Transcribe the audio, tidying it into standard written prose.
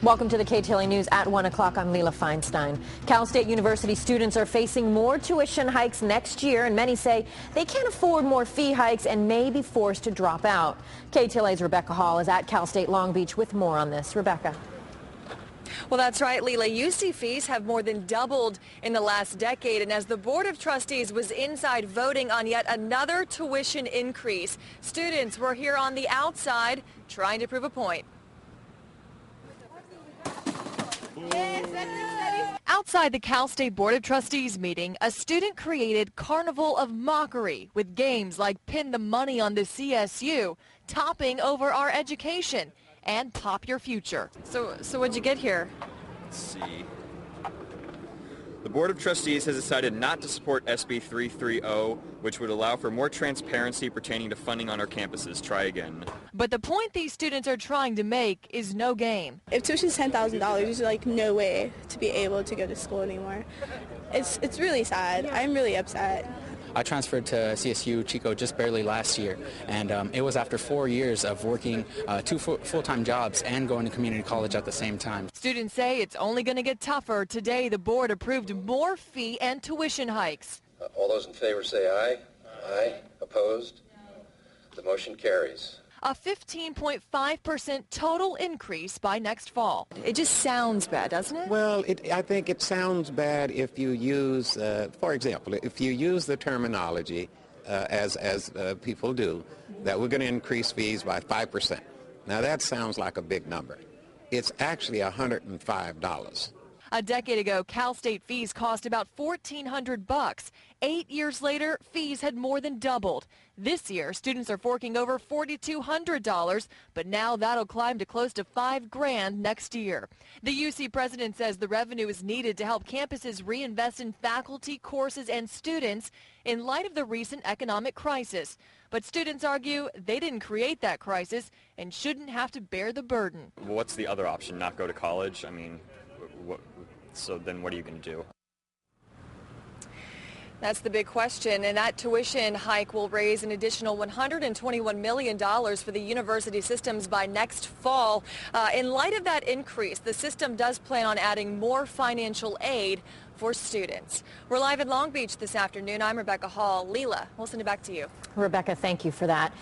Welcome to the KTLA News at 1 o'clock. I'm Leila Feinstein. Cal State University students are facing more tuition hikes next year, and many say they can't afford more fee hikes and may be forced to drop out. KTLA's Rebecca Hall is at Cal State Long Beach with more on this. Rebecca. Well, that's right, Leila. UC fees have more than doubled in the last decade, and as the Board of Trustees was inside voting on yet another tuition increase, students were here on the outside trying to prove a point. Outside the Cal State Board of Trustees meeting, a student created Carnival of Mockery with games like Pin the Money on the CSU, Topping Over Our Education, and Pop Your Future. So what'd you get here? Let's see. The Board of Trustees has decided not to support SB 330, which would allow for more transparency pertaining to funding on our campuses. Try again. But the point these students are trying to make is no game. If tuition's $10,000, there's like no way to be able to go to school anymore. It's really sad. I'm really upset. I transferred to CSU Chico just barely last year, and it was after 4 years of working two full-time jobs and going to community college at the same time. Students say it's only going to get tougher. Today, the board approved more fee and tuition hikes. All those in favor say aye. Aye. Opposed? The motion carries. A 15.5% total increase by next fall. It just sounds bad, doesn't it? Well, I think it sounds bad if you use, for example, if you use the terminology as people do, that we're going to increase fees by 5%. Now that sounds like a big number. It's actually $105. A decade ago, Cal State fees cost about $1,400. 8 years later, fees had more than doubled. This year, students are forking over $4,200, but now that'll climb to close to $5,000 next year. The UC president says the revenue is needed to help campuses reinvest in faculty, courses, and students in light of the recent economic crisis. But students argue they didn't create that crisis and shouldn't have to bear the burden. What's the other option? Not go to college? I mean, so then what are you going to do? That's the big question, and that tuition hike will raise an additional $121 million for the university systems by next fall. In light of that increase, the system does plan on adding more financial aid for students. We're live in Long Beach this afternoon. I'm Rebecca Hall. Leila, we'll send it back to you. Rebecca, thank you for that.